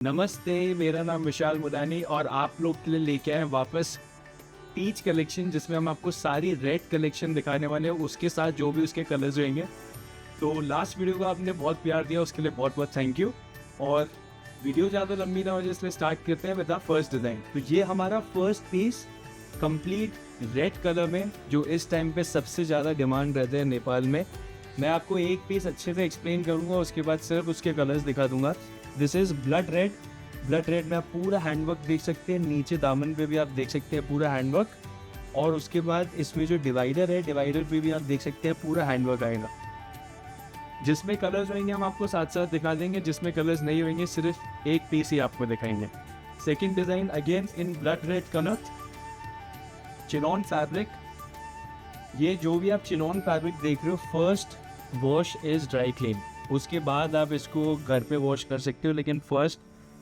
नमस्ते, मेरा नाम विशाल मुदानी और आप लोग के लिए लेके आए वापस टीच कलेक्शन, जिसमें हम आपको सारी रेड कलेक्शन दिखाने वाले हैं, उसके साथ जो भी उसके कलर्स रहेंगे। तो लास्ट वीडियो को आपने बहुत प्यार दिया, उसके लिए बहुत बहुत थैंक यू। और वीडियो ज़्यादा लंबी ना हो जाए इसलिए स्टार्ट करते हैं विद द फर्स्ट डिज़ाइन। तो ये हमारा first piece complete red colour में, जो इस टाइम पे सबसे ज़्यादा डिमांड रहते हैं नेपाल में। मैं आपको एक पीस अच्छे से एक्सप्लेन करूँगा, उसके बाद सिर्फ उसके कलर्स दिखा दूंगा। This is blood red. Blood red में आप पूरा हैंडवर्क देख सकते हैं, नीचे दामन पे भी आप देख सकते हैं पूरा हैंडवर्क। और उसके बाद इसमें जो डिवाइडर है, डिवाइडर पे भी आप देख सकते हैं पूरा हैंडवर्क आएगा। जिसमें कलर्स होंगे हम आपको साथ साथ दिखा देंगे, जिसमें कलर्स नहीं होंगे सिर्फ एक पीस ही आपको दिखाएंगे। Second design again in blood red colour, chinon fabric. ये जो भी आप चिनॉन फैब्रिक देख रहे हो, first wash is dry clean. उसके बाद आप इसको घर पे वॉश कर सकते हो, लेकिन फर्स्ट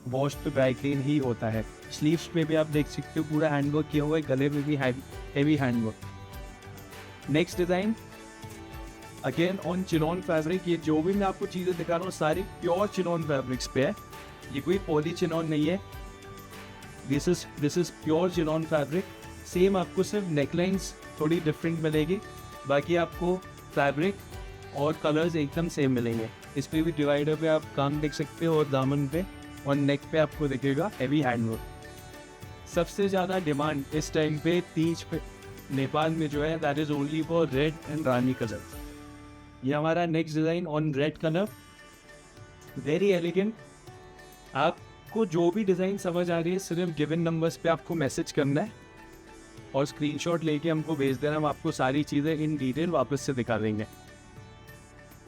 वॉश तो ड्राई क्लीन ही होता है। स्लीव्स पे भी आप देख सकते हो पूरा हैंडवर्क किया हुआ है, गले में भी heavy handwork. Next design again on chinon fabric. ये जो भी मैं आपको चीज़ें दिखा रहा हूँ सारी प्योर चिनॉन फैब्रिक्स पे है, ये कोई पॉली चिनॉन नहीं है। This is pure chinon fabric. Same आपको सिर्फ नेकलाइंस थोड़ी डिफरेंट मिलेगी, बाकी आपको फैब्रिक और कलर्स एकदम सेम मिलेंगे। इस पे भी डिवाइडर पे आप काम देख सकते हो, और दामन पे और नेक पे आपको दिखेगा हेवी हैंडवर्क। सबसे ज़्यादा डिमांड इस टाइम पे तीज पे नेपाल में जो है, that is only for red and रानी कलर। ये हमारा next design on red colour, very elegant. आपको जो भी डिज़ाइन समझ आ रही है, सिर्फ गिवन नंबर्स पे आपको मैसेज करना है और स्क्रीनशॉट लेके हमको भेज देना। हम आपको सारी चीज़ें इन डिटेल वापस से दिखा देंगे।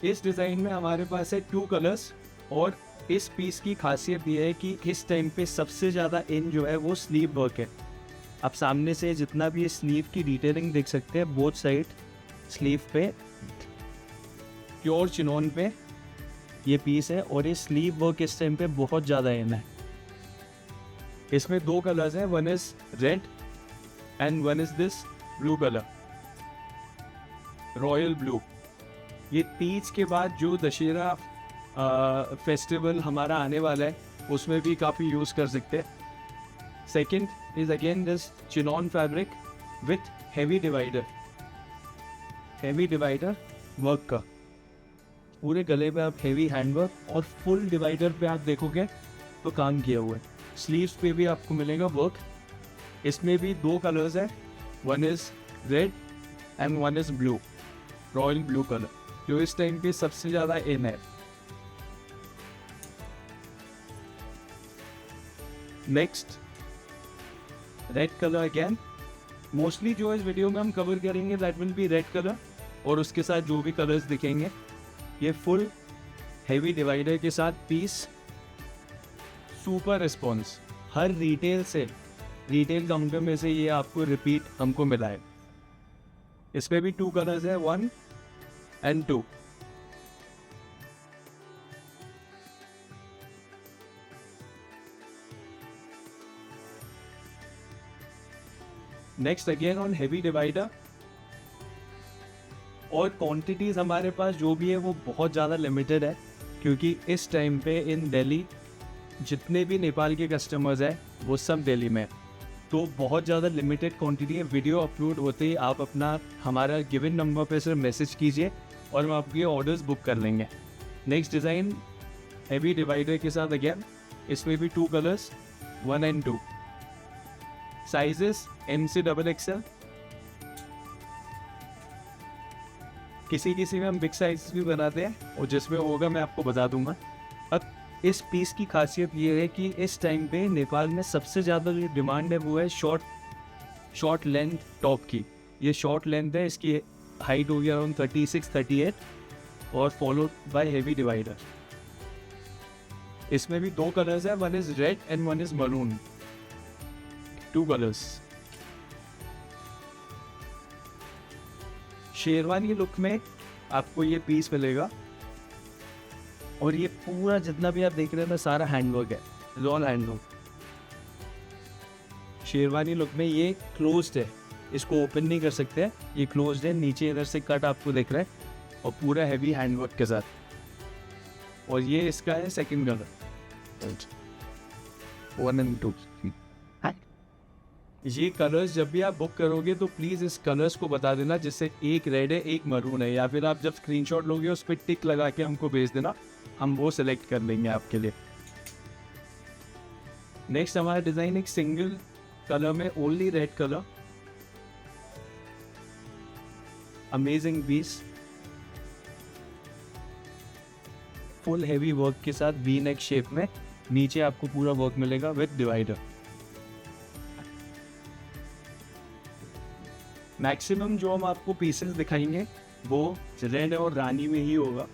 इस डिज़ाइन में हमारे पास है 2 कलर्स, और इस पीस की खासियत ये है कि इस टाइम पे सबसे ज़्यादा इन जो है वो स्लीव वर्क है। आप सामने से जितना भी स्लीव की डिटेलिंग देख सकते हैं, बोथ साइड स्लीव पे प्योर चिनॉन पे ये पीस है, और ये स्लीव वर्क इस टाइम पे बहुत ज़्यादा इन है। इसमें 2 कलर्स हैं, one is red and one is this blue colour, royal blue. ये तीज के बाद जो दशहरा फेस्टिवल हमारा आने वाला है, उसमें भी काफ़ी यूज़ कर सकते हैं। Second is again this chinon fabric with heavy divider work का। पूरे गले पे आप हेवी हैंडवर्क, और फुल डिवाइडर पे आप देखोगे तो काम किया हुआ है। स्लीव्स पे भी आपको मिलेगा वर्क। इसमें भी 2 कलर्स हैं, one is red and one is blue, royal blue colour, जो इस टाइम पे सबसे ज़्यादा इन है। Next red colour again. Mostly जो इस वीडियो में हम कवर करेंगे that will be red colour, और उसके साथ जो भी कलर्स दिखेंगे। ये फुल हेवी डिवाइडर के साथ पीस, सुपर रिस्पॉन्स। हर रिटेल काउंटर में से ये आपको रिपीट हमको मिला है। इसमें भी 2 कलर्स है, 1 and 2। Next again on heavy divider, और क्वांटिटीज हमारे पास जो भी है वो बहुत ज़्यादा लिमिटेड है, क्योंकि इस टाइम पे इन दिल्ली जितने भी नेपाल के कस्टमर्स हैं वो सब दिल्ली में, तो बहुत ज़्यादा लिमिटेड क्वांटिटी है। वीडियो अपलोड होते ही आप अपना हमारा गिवन नंबर पे सिर्फ मैसेज कीजिए और हम आपके ऑर्डर्स बुक कर लेंगे। नेक्स्ट डिज़ाइन हेवी डिवाइडर के साथ अगेन, इसमें भी 2 कलर्स, 1 and 2। साइजेस M से XXL, किसी में हम बिग साइज भी बनाते हैं, और जिसमें होगा मैं आपको बता दूंगा। अब इस पीस की खासियत ये है कि इस टाइम पे नेपाल में सबसे ज़्यादा जो डिमांड है वो है शॉर्ट लेंथ टॉप की। ये शॉर्ट लेंथ है, इसकी हाइट होगी अराउंड 36-38, और फॉलोड बाय हेवी डिवाइडर। इसमें भी 2 कलर्स है, one is red and one is maroon, 2 colours. Sherwani look में आपको ये पीस मिलेगा, और ये पूरा जितना भी आप देख रहे हैं ना, सारा हैंडवर्क है, रॉल हैंडवर्क। शेरवानी लुक में ये क्लोज्ड है, इसको ओपन नहीं कर सकते हैं, ये क्लोज्ड है। नीचे इधर से कट आपको दिख रहा है, और पूरा हैवी हैंडवर्क के साथ। और ये इसका है सेकंड कलर। 1 and 2। ये कलर्स जब भी आप बुक करोगे तो प्लीज़ इस कलर्स को बता देना, जिससे एक रेड है एक मरून है, या फिर आप जब स्क्रीनशॉट लोगे उस पर टिक लगा के हमको भेज देना, हम वो सिलेक्ट कर लेंगे आपके लिए। नेक्स्ट हमारा डिज़ाइन एक सिंगल कलर में, only red colour, amazing piece, full heavy work के साथ वी नेक शेप में, नीचे आपको पूरा वर्क मिलेगा विद डिवाइडर। मैक्सिमम जो हम आपको पीसेस दिखाएंगे वो रेड और रानी में ही होगा,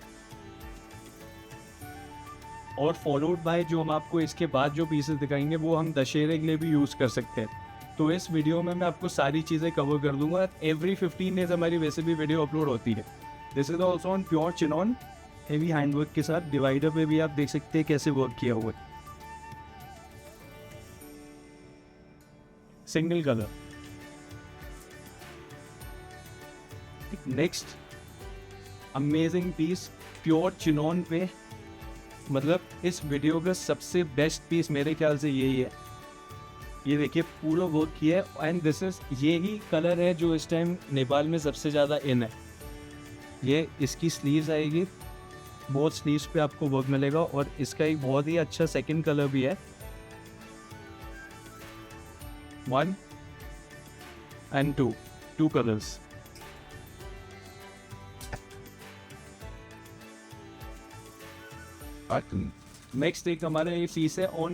और फॉलोड बाय जो हम आपको इसके बाद जो पीसेस दिखाएंगे वो हम दशहरे के लिए भी यूज़ कर सकते हैं। तो इस वीडियो में मैं आपको सारी चीज़ें कवर कर दूंगा। एवरी 15 डेज हमारी वैसे भी वीडियो अपलोड होती है। This is also on pure chinon, heavy handwork के साथ। डिवाइडर पे भी आप देख सकते हैं कैसे वर्क किया हुआ है, single colour. Next amazing piece pure chinon पे, मतलब इस वीडियो का सबसे बेस्ट पीस मेरे ख्याल से यही है। ये देखिए पूरा वर्क किया है, एंड दिस इज, ये ही कलर है जो इस टाइम नेपाल में सबसे ज़्यादा इन है। ये इसकी स्लीव्स आएगी, बहुत स्लीव्स पे आपको वर्क मिलेगा, और इसका एक बहुत ही अच्छा सेकंड कलर भी है, 1 and 2 कलर्स। नेक्स्ट एक हमारा ये पीस है on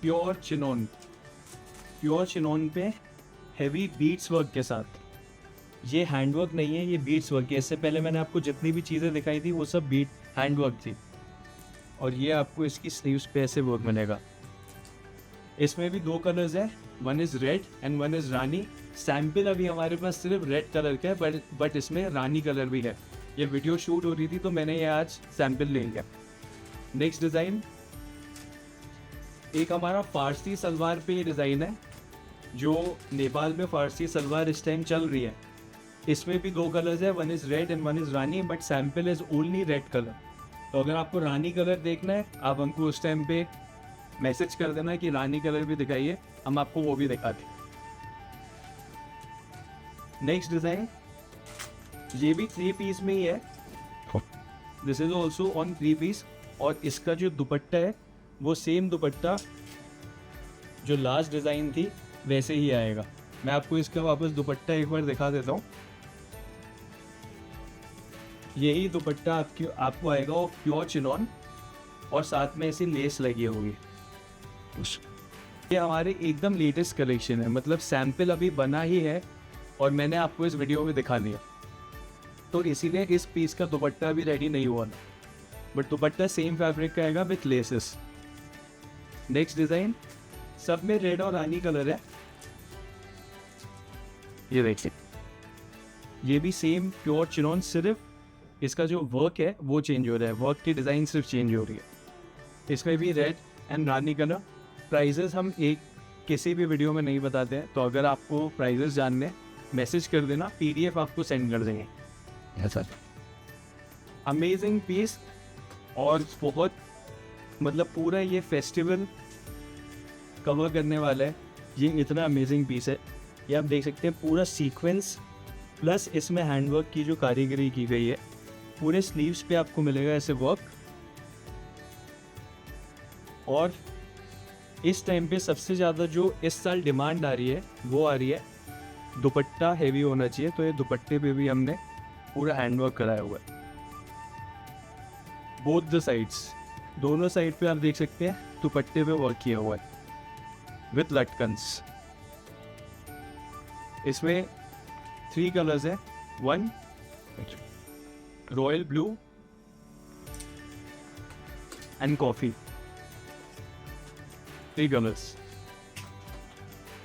pure chinon, pure chinon पे हैवी बीट्स वर्क के साथ। ये हैंडवर्क नहीं है, ये बीट्स वर्क है। इससे पहले मैंने आपको जितनी भी चीज़ें दिखाई थी वो सब बीट हैंडवर्क थी, और ये आपको इसकी स्लीव्स पे ऐसे वर्क मिलेगा। इसमें भी 2 कलर्स है, 1 is red and 1 is Rani. Sample अभी हमारे पास सिर्फ रेड कलर का है, बट इसमें रानी कलर भी है। ये वीडियो शूट हो रही थी तो मैंने ये आज सैम्पल ले लिया। नेक्स्ट डिज़ाइन एक हमारा फारसी सलवार पे ये डिज़ाइन है, जो नेपाल में फारसी सलवार इस टाइम चल रही है। इसमें भी 2 कलर्स है, 1 is red and 1 is Rani, but sample is only red colour. तो अगर आपको रानी कलर देखना है आप हमको उस टाइम पे मैसेज कर देना कि रानी कलर भी दिखाइए, हम आपको वो भी दिखा दें। नेक्स्ट डिज़ाइन ये भी 3 पीस में ही है, this is also on 3 piece, और इसका जो दुपट्टा है वो सेम दुपट्टा जो लास्ट डिज़ाइन थी वैसे ही आएगा। मैं आपको इसका वापस दुपट्टा एक बार दिखा देता हूँ। यही दुपट्टा आपको आएगा वो प्योर चिनॉन, और साथ में ऐसी लेस लगी होगी। ये हमारे एकदम लेटेस्ट कलेक्शन है, मतलब सैम्पल अभी बना ही है और मैंने आपको इस वीडियो में दिखा दिया, तो इसीलिए इस पीस का दुपट्टा भी रेडी नहीं हुआ, बट दुपट्टा सेम फैब्रिक का आएगा विथ लेसेस। नेक्स्ट डिज़ाइन सब में रेड और रानी कलर है, ये देखिए, ये भी सेम प्योर चिनॉन, सिर्फ इसका जो वर्क है वो चेंज हो रहा है, वर्क की डिज़ाइन सिर्फ चेंज हो रही है। इसमें भी रेड एंड रानी कलर। प्राइजेस हम एक किसी भी वीडियो में नहीं बताते हैं, तो अगर आपको प्राइजेस जानने मैसेज कर देना, PDF आपको सेंड कर देंगे। ऐसा अमेजिंग पीस, और बहुत मतलब पूरा ये फेस्टिवल कवर करने वाला है। ये इतना अमेजिंग पीस है, ये आप देख सकते हैं पूरा सीक्वेंस प्लस इसमें हैंडवर्क की जो कारीगरी की गई है। पूरे स्लीव्स पे आपको मिलेगा ऐसे वर्क, और इस टाइम पे सबसे ज़्यादा जो इस साल डिमांड आ रही है वो आ रही है दुपट्टा हेवी होना चाहिए, तो ये दुपट्टे पे भी हमने पूरा हैंडवर्क कराया हुआ है। बोथ द साइड्स, दोनों साइड पे आप देख सकते हैं दुपट्टे पे वर्क किया हुआ है विथ लटकन्स। इसमें 3 कलर्स है, 1 royal blue and coffee, 3 colours.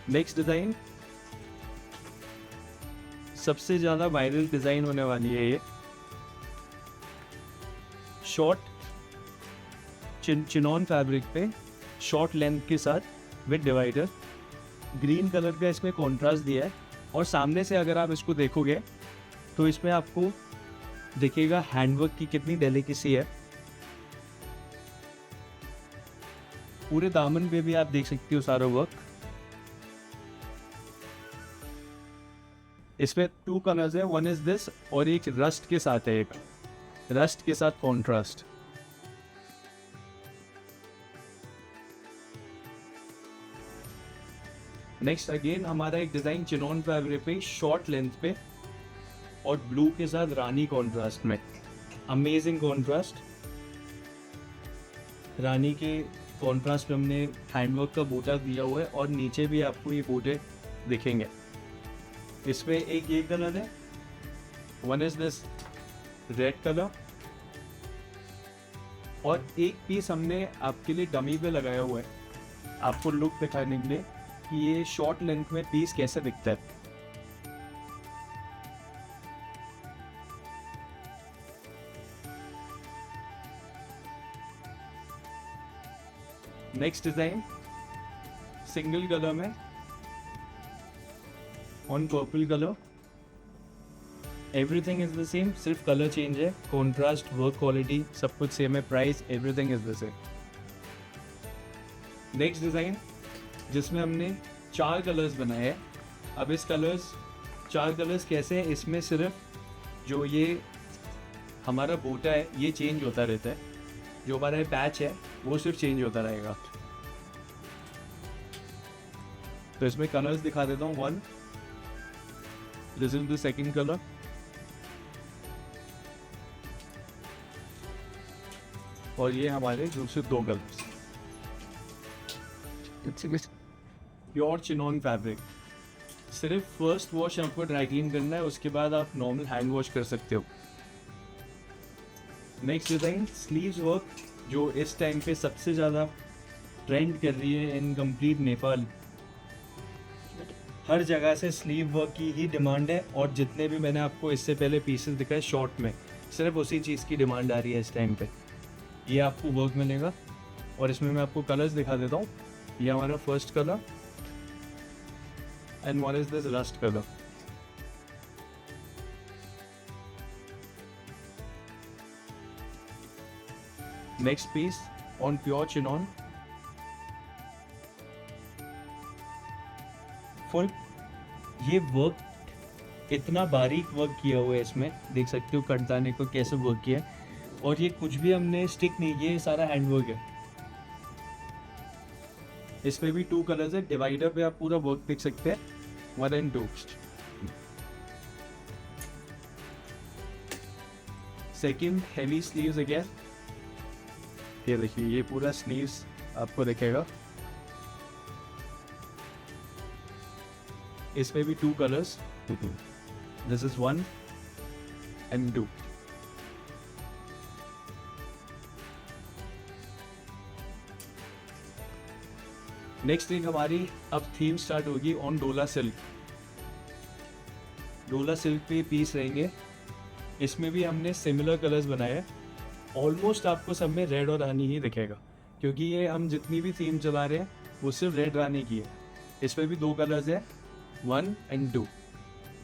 Next design सबसे ज्यादा वायरल डिजाइन होने वाली है, ये शॉर्ट चिनॉन फैब्रिक पे शॉर्ट लेंथ के साथ विद डिवाइडर। ग्रीन कलर का इसमें कॉन्ट्रास्ट दिया है, और सामने से अगर आप इसको देखोगे तो इसमें आपको दिखेगा हैंडवर्क की कितनी डेलिकेसी है। पूरे दामन पे भी आप देख सकते हो सारा वर्क। इसमें 2 कलर्स है, वन इज दिस और एक रस्ट के साथ है, एक रस्ट के साथ कॉन्ट्रास्ट। नेक्स्ट अगेन हमारा एक डिजाइन चिनॉन फैब्रिक पे शॉर्ट लेंथ पे और ब्लू के साथ रानी कॉन्ट्रास्ट में, अमेजिंग कॉन्ट्रास्ट। रानी के कॉन्ट्रास्ट में हमने हैंडवर्क का बूटा दिया हुआ है और नीचे भी आपको ये बूटे दिखेंगे। इसमें एक ये कलर है, one is this red colour, और एक पीस हमने आपके लिए डमी पे लगाया हुआ है आपको लुक दिखाने के लिए कि ये शॉर्ट लेंथ में पीस कैसे दिखता है। नेक्स्ट डिजाइन सिंगल कलर में on purple colour, everything is the same, सिर्फ कलर चेंज है, कॉन्ट्रास्ट वर्क क्वालिटी सब कुछ सेम है, price everything is the same. Next design जिसमें हमने 4 कलर्स बनाए हैं। अब इस 4 कलर्स कैसे हैं, इसमें सिर्फ जो ये हमारा बूटा है ये चेंज होता रहता है, जो हमारा पैच है वो सिर्फ चेंज होता रहेगा। तो इसमें कलर्स दिखा देता हूँ। 1, this is the second colour, और ये हमारे दूसरे 2 कलर्स। प्योर चिनॉन फैब्रिक, सिर्फ फर्स्ट वॉश आपको ड्राई क्लीन करना है, उसके बाद आप नॉर्मल हैंड वॉश कर सकते हो। नेक्स्ट डिजाइन स्लीव्स वर्क, जो इस टाइम पे सबसे ज़्यादा ट्रेंड कर रही है इन कंप्लीट नेपाल। हर जगह से स्लीव वर्क की ही डिमांड है, और जितने भी मैंने आपको इससे पहले पीसेस दिखाए शॉर्ट में, सिर्फ उसी चीज़ की डिमांड आ रही है इस टाइम पे। ये आपको वर्क मिलेगा, और इसमें मैं आपको कलर्स दिखा देता हूँ। ये हमारा first colour and one is this rust colour. Next piece on pure chinon, full ये वर्क इतना बारीक वर्क किया हुआ है, इसमें देख सकते हो कटदाने को कैसे वर्क किया है, और ये कुछ भी हमने स्टिक नहीं, ये सारा हैंड वर्क है। इसमें भी 2 कलर्स है, डिवाइडर पे आप पूरा वर्क देख सकते हैं, 1 and 2। Second heavy sleeves again, ये देखिए ये पूरा स्लीव्स आपको दिखेगा। इसमें भी 2 colours, this is 1 and 2। Next thing हमारी अब थीम स्टार्ट होगी ऑन डोला सिल्क। डोला सिल्क पे पीस रहेंगे, इसमें भी हमने सिमिलर कलर्स बनाए हैं। ऑलमोस्ट आपको सब में रेड और रानी ही दिखेगा, क्योंकि ये हम जितनी भी थीम चला रहे हैं वो सिर्फ रेड रानी की है। इसमें भी 2 कलर्स है, 1 and 2,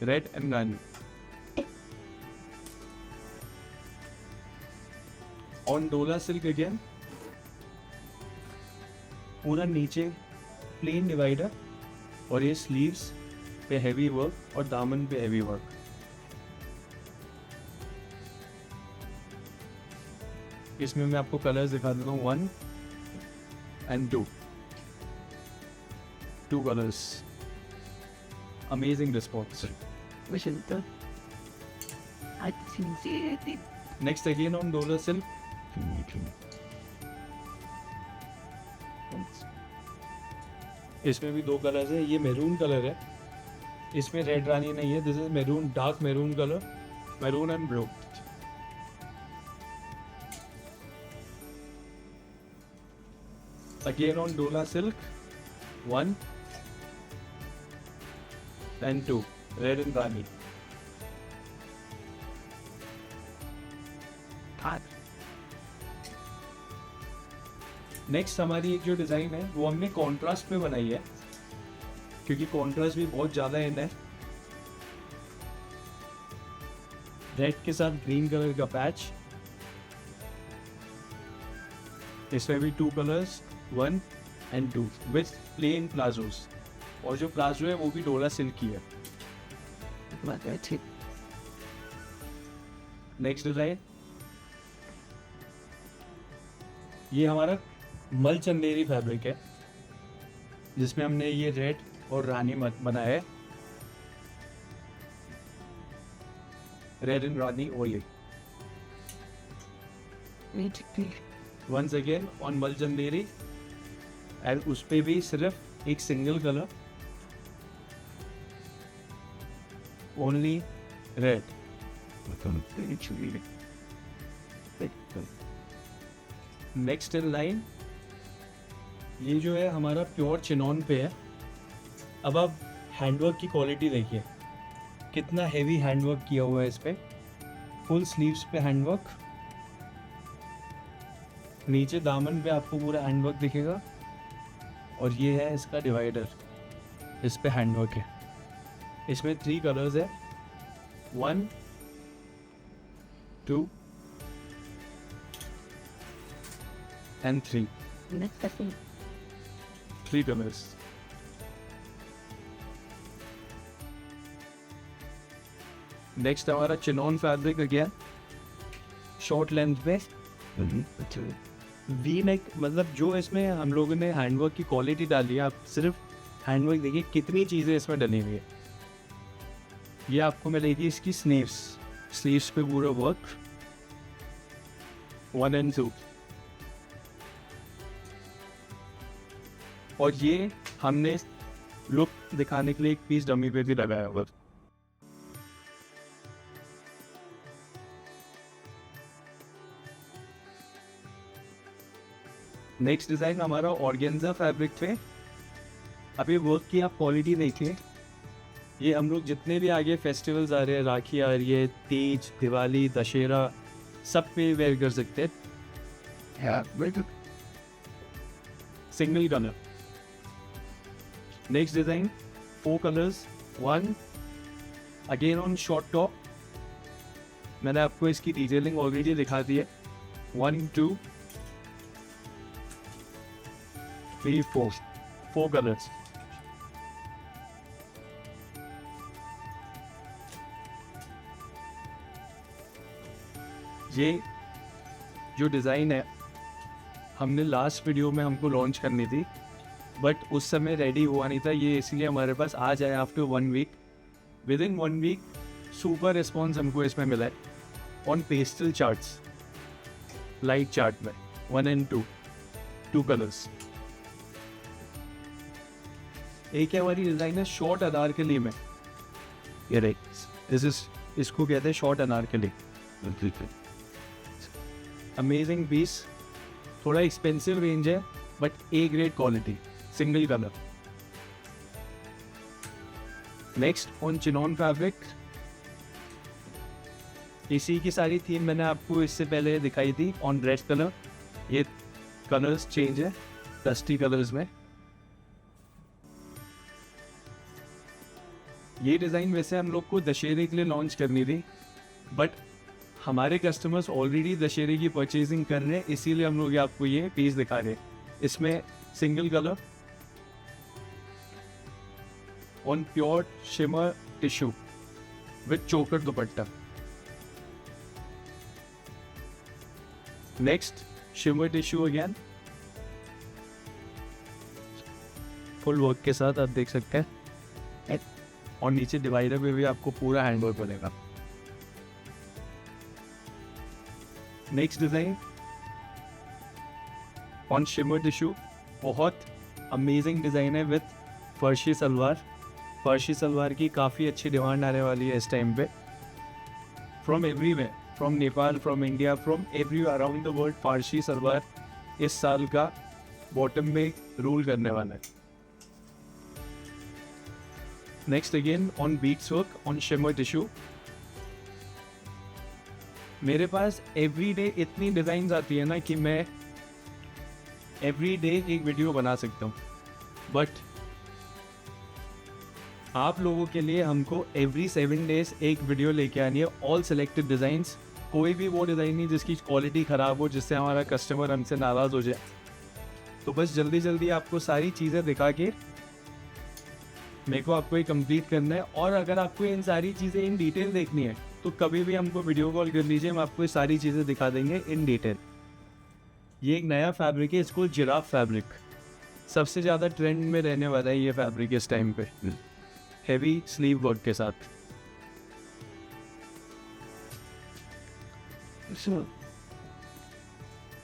red and Rani. On Dola silk again पूरा नीचे प्लेन डिवाइडर, और ये स्लीव्स पे हैवी वर्क और दामन पे हैवी वर्क। इसमें मैं आपको कलर्स दिखा देता हूँ, 1 and 2, 2 colours, amazing response. Next again on Dola silk, इसमें भी 2 कलर्स है, ये मैरून कलर है, इसमें रेड रानी नहीं है, this is maroon, dark maroon colour, maroon and blue. Again on Dola silk, 1 and 2, red and rani. Next हमारी एक जो डिज़ाइन है वो हमने कॉन्ट्रास्ट में बनाई है, क्योंकि कॉन्ट्रास्ट भी बहुत ज़्यादा इन है। रेड के साथ ग्रीन कलर का पैच, इसमें भी 2 colours, 1 and 2 with plane palazzos, और जो प्लाजो है वो भी डोरा सिल्क की है। नेक्स्ट डिजाइन, ये हमारा मल चंदेरी फैब्रिक है जिसमें हमने ये रेड और रानी मत बनाया है, रेड एंड रानी। और ये वंस अगेन ऑन मल चंदेरी, एंड उस पे भी सिर्फ एक single colour, only red. Next in line, ये जो है हमारा प्योर चिनॉन पे है। अब आप हैंडवर्क की क्वालिटी देखिए, कितना हेवी हैंडवर्क किया हुआ है इस पे, फुल स्लीव्स पे हैंडवर्क, नीचे दामन पे आपको पूरा हैंडवर्क दिखेगा, और ये है इसका डिवाइडर, इस पे हैंडवर्क है। इसमें 3 कलर्स है, 1, 2 and 3 कलर्स। नेक्स्ट हमारा chinon fabric again, short length पे वी नेक, मतलब जो इसमें हम लोगों ने हैंडवर्क की क्वालिटी डाली है, आप सिर्फ हैंडवर्क देखिए कितनी चीज़ें इसमें डली हुई है। ये आपको मिलेगी इसकी स्लीव्स पे पूरा वर्क, 1 and 2, और ये हमने लुक दिखाने के लिए एक पीस डमी पे भी लगाया हुआ। नेक्स्ट डिजाइन हमारा ऑर्गेन्जा फैब्रिक पे। अब ये वर्क की आप क्वालिटी देखिए, ये हम लोग जितने भी आगे फेस्टिवल्स आ रहे हैं, राखी आ रही है, तीज, दिवाली, दशहरा, सब पे वेयर कर सकते हैं। Single colour. Next design 4 colours, 1 again on short top, मैंने आपको इसकी डिटेलिंग ऑलरेडी दिखा दी है, 1, 2, 3, 4 कलर्स। ये जो डिज़ाइन है हमने लास्ट वीडियो में हमको लॉन्च करनी थी, बट उस समय रेडी हुआ नहीं था, ये इसलिए हमारे पास आ जाए after 1 week. Within 1 week super response हमको इसमें मिला है on pastel charts, light chart में 1 and 2 कलर्स। एक है हमारी डिज़ाइन है शॉर्ट अनारकली में, ये इसको कहते हैं शॉर्ट अनारकली। अमेजिंग पीस, थोड़ा एक्सपेंसिव रेंज है but A grade quality, single colour. Next on chinon fabric, इसी की सारी थीम मैंने आपको इससे पहले दिखाई थी ऑन रेड कलर। ये कलर्स चेंज है डस्टी कलर्स में। ये डिज़ाइन वैसे हम लोग को दशहरे के लिए लॉन्च करनी थी, बट हमारे कस्टमर्स ऑलरेडी दशहरे की परचेजिंग कर रहे हैं, इसीलिए हम लोग आपको ये पीस दिखा रहे हैं। इसमें single colour on pure shimmer tissue with choker dupatta. Next shimmer tissue again, full work के साथ आप देख सकते हैं, और नीचे डिवाइडर पे भी आपको पूरा हैंडवर्क बनेगा। Next design on shimmer tissue, बहुत अमेजिंग डिज़ाइन है विथ फर्शी सलवार। फर्शी सलवार की काफ़ी अच्छी डिमांड आने वाली है इस टाइम पे, from everywhere, from Nepal, from India, from every around the world. Farshi salwar इस साल का बॉटम में रूल करने वाला है। Next again on beads work on shimmer tissue. मेरे पास एवरी डे इतनी डिज़ाइंस आती है ना कि मैं एवरी डे एक वीडियो बना सकता हूँ, बट आप लोगों के लिए हमको एवरी 7 डेज एक वीडियो लेके आनी है, ऑल सेलेक्टेड डिज़ाइंस। कोई भी वो डिज़ाइन नहीं जिसकी क्वालिटी ख़राब हो, जिससे हमारा कस्टमर हमसे नाराज़ हो जाए। तो बस जल्दी जल्दी आपको सारी चीज़ें दिखा के मेरे को आपको ये कंप्लीट करना है। और अगर आपको इन सारी चीज़ें इन डिटेल देखनी है तो कभी भी हमको वीडियो कॉल कर लीजिए, हम आपको ये सारी चीज़ें दिखा देंगे इन डिटेल। ये एक नया फैब्रिक है, इसको जिराफ फैब्रिक, सबसे ज़्यादा ट्रेंड में रहने वाला है ये फैब्रिक इस टाइम पे, हैवी स्लीव वर्क के साथ।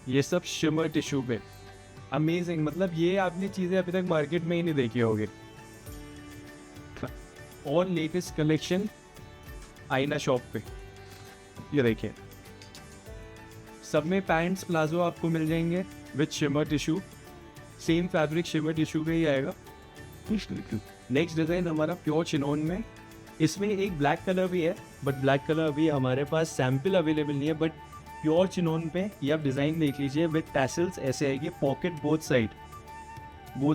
ये सब शिमर टिश्यू पे, अमेजिंग, मतलब ये आपने चीज़ें अभी तक मार्केट में ही नहीं देखी होगी। और लेटेस्ट कलेक्शन आईना शॉप पे, ये देखिए, सब में पैंट्स प्लाजो आपको मिल जाएंगे with shimmer tissue, same fabric shimmer tissue पे ही आएगा। नेक्स्ट डिज़ाइन हमारा प्योर चिनोन में, इसमें एक ब्लैक कलर भी है, बट ब्लैक कलर अभी हमारे पास सैम्पल अवेलेबल नहीं है। बट प्योर चिनोन पे ये आप डिज़ाइन देख लीजिए, विथ टैसल्स ऐसे आएगी, pocket both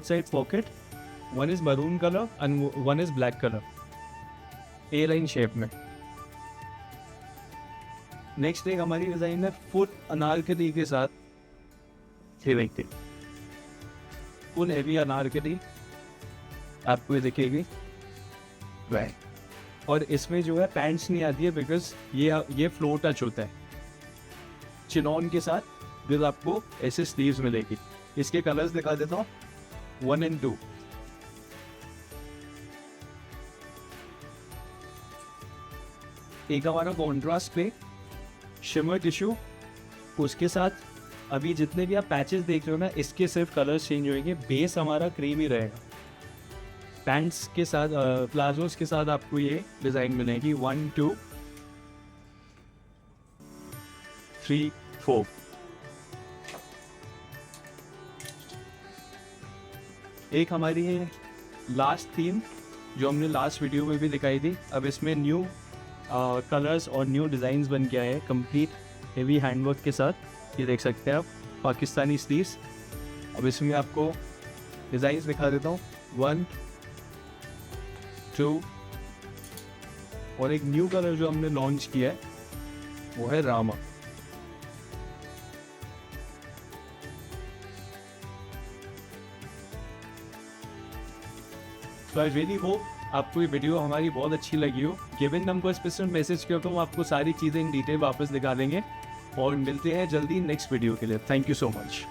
side pocket, one is maroon colour and one is black colour, A line shape में। नेक्स्ट एक हमारी डिज़ाइन है फुल अनारकली के साथ, ये देखते फुल हैवी अनारकली आपको ये दिखेगी, और इसमें जो है पैंट्स नहीं आती है बिकॉज ये फ्लोर टच होता है चिनॉन के साथ, फिर आपको ऐसे स्लीव्स मिलेगी। इसके कलर्स दिखा देता हूँ, 1 and 2। एक हमारा कॉन्ट्रास्ट पे शिमर टिश्यू, उसके साथ अभी जितने भी आप पैचेस देख रहे हो ना, इसके सिर्फ कलर्स चेंज होंगे, बेस हमारा क्रीम ही रहेगा। पैंट्स के साथ प्लाजोस के साथ आपको ये डिज़ाइन मिलेगी, 1 2 3 4। एक हमारी है लास्ट थीम जो हमने लास्ट वीडियो में भी दिखाई थी, अब इसमें न्यू कलर्स और न्यू डिज़ाइंस बन के आए हैं कंप्लीट हेवी हैंडवर्क के साथ। ये देख सकते हैं आप, पाकिस्तानी स्लीव्स। अब इसमें आपको डिज़ाइंस दिखा देता हूँ, 1 2, और एक न्यू कलर जो हमने लॉन्च किया है वो है रामा। तो आई रियली होप आपको ये वीडियो हमारी बहुत अच्छी लगी हो। गिवन हमको स्पेशल मैसेज किया तो हम आपको सारी चीज़ें इन डिटेल वापस दिखा देंगे, और मिलते हैं जल्दी नेक्स्ट वीडियो के लिए। Thank you so much.